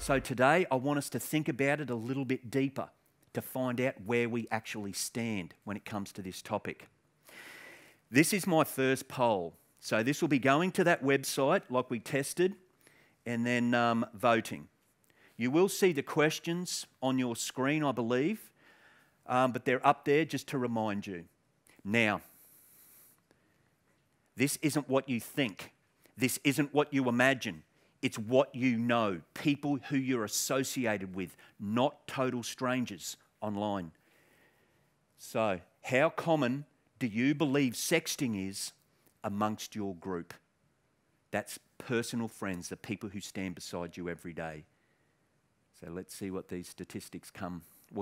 So today I want us to think about it a little bit deeper to find out where we actually stand when it comes to this topic. This is my first poll. So this will be going to that website like we tested and then voting. You will see the questions on your screen, I believe, but they're up there just to remind you. Now, this isn't what you think. This isn't what you imagine. It's what you know, people who you're associated with, not total strangers online. So, how common do you believe sexting is amongst your group? That's personal friends, the people who stand beside you every day. So let's see what these statistics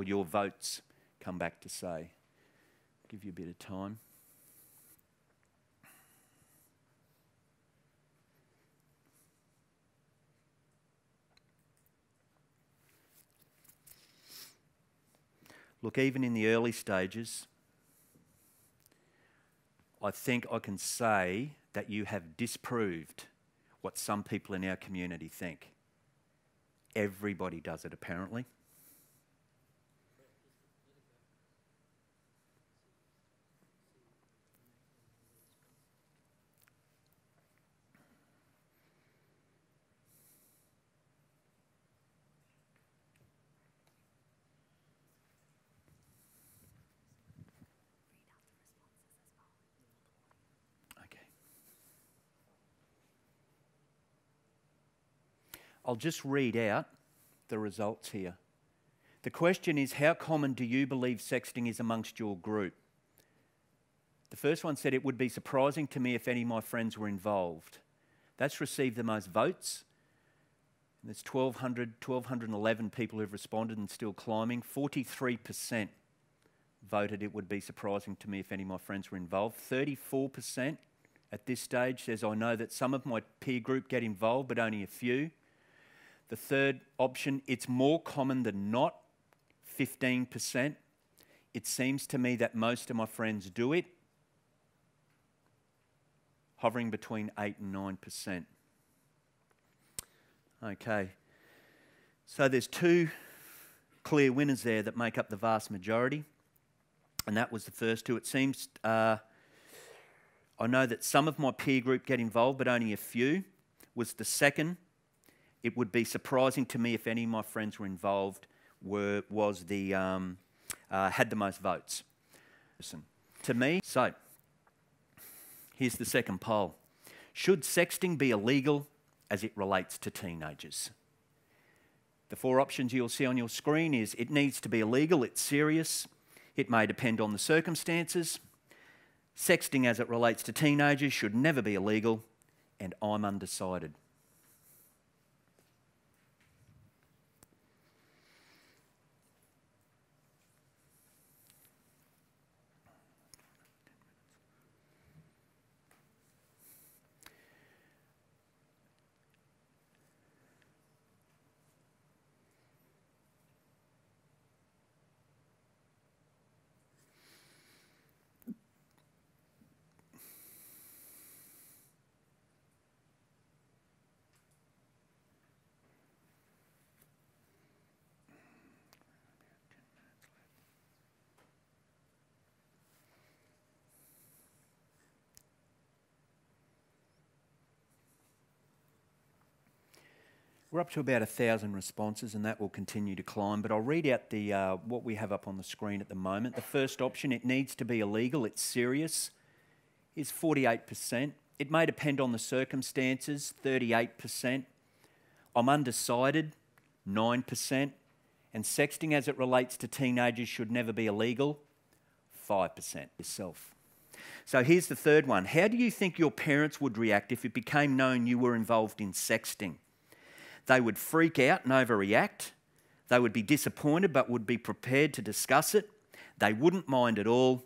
your votes come back to say. Give you a bit of time. Look, even in the early stages, I think I can say that you have disproved what some people in our community think. Everybody does it, apparently. I'll just read out the results here. The question is, how common do you believe sexting is amongst your group? The first one said, it would be surprising to me if any of my friends were involved. That's received the most votes. And there's 1,211 people who've responded and still climbing. 43% voted it would be surprising to me if any of my friends were involved. 34% at this stage says, I know that some of my peer group get involved, but only a few. The third option, it's more common than not, 15%. It seems to me that most of my friends do it, hovering between 8 and 9%. Okay, so there's two clear winners there that make up the vast majority, and that was the first two. It seems, I know that some of my peer group get involved, but only a few, was the second. It would be surprising to me if any of my friends were involved, had the most votes. Listen, to me, so here's the second poll. Should sexting be illegal as it relates to teenagers? The four options you'll see on your screen is it needs to be illegal, it's serious, it may depend on the circumstances, sexting as it relates to teenagers should never be illegal, and I'm undecided. We're up to about 1,000 responses, and that will continue to climb, but I'll read out what we have up on the screen at the moment. The first option, it needs to be illegal, it's serious, is 48%. It may depend on the circumstances, 38%. I'm undecided, 9%. And sexting as it relates to teenagers should never be illegal, 5%. Yourself. So here's the third one. How do you think your parents would react if it became known you were involved in sexting? They would freak out and overreact. They would be disappointed but would be prepared to discuss it. They wouldn't mind at all,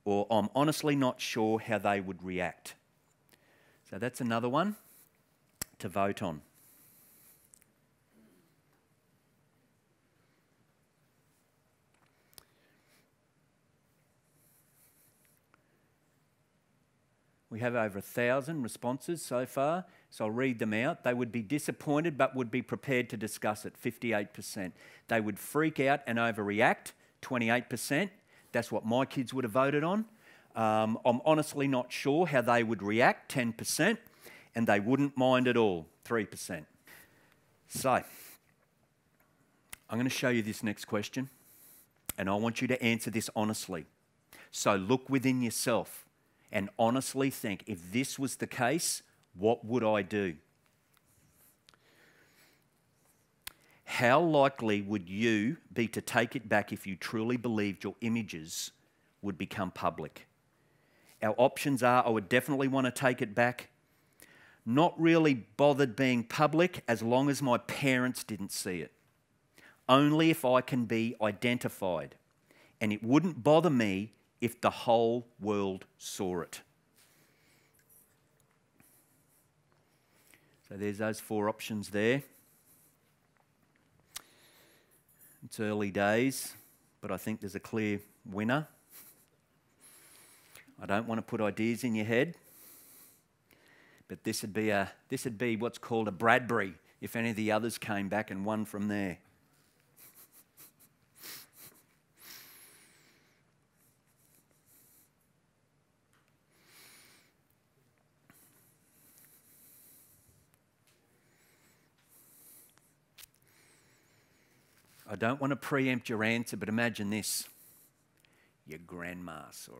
or I'm honestly not sure how they would react. So that's another one to vote on. We have over 1,000 responses so far, so I'll read them out. They would be disappointed but would be prepared to discuss it, 58%. They would freak out and overreact, 28%. That's what my kids would have voted on. I'm honestly not sure how they would react, 10%. And they wouldn't mind at all, 3%. So, I'm going to show you this next question, and I want you to answer this honestly. So look within yourself and honestly think, if this was the case, what would I do? How likely would you be to take it back if you truly believed your images would become public? Our options are, I would definitely want to take it back. Not really bothered being public as long as my parents didn't see it. Only if I can be identified. And it wouldn't bother me if the whole world saw it. So there's those 4 options there. It's early days, but I think there's a clear winner. I don't want to put ideas in your head. But this would be what's called a Bradbury if any of the others came back and won from there. I don't want to preempt your answer, but imagine this. Your grandma saw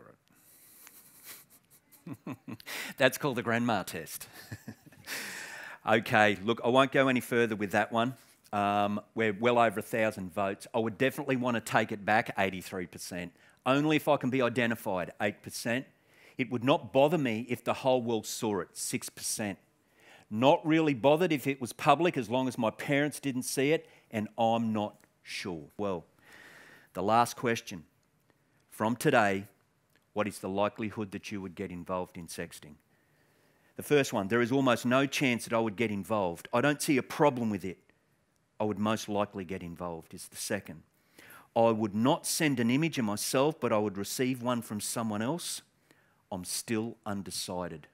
it. That's called the grandma test. Okay, look, I won't go any further with that one. We're well over 1,000 votes. I would definitely want to take it back, 83%. Only if I can be identified, 8%. It would not bother me if the whole world saw it, 6%. Not really bothered if it was public as long as my parents didn't see it, and I'm not sure. Well, the last question. From today, what is the likelihood that you would get involved in sexting? The first one, there is almost no chance that I would get involved. I don't see a problem with it. I would most likely get involved, is the second. I would not send an image of myself, but I would receive one from someone else. I'm still undecided.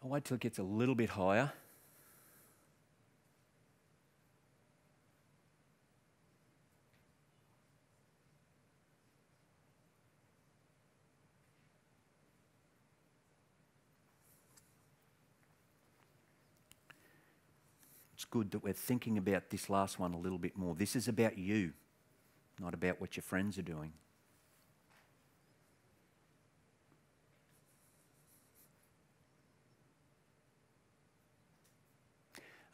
I'll wait till it gets a little bit higher. It's good that we're thinking about this last one a little bit more. This is about you, not about what your friends are doing.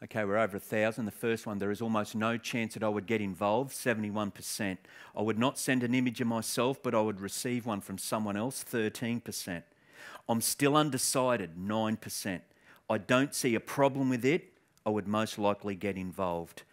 Okay, we're over 1,000. The first one, there is almost no chance that I would get involved, 71%. I would not send an image of myself, but I would receive one from someone else, 13%. I'm still undecided, 9%. I don't see a problem with it. I would most likely get involved.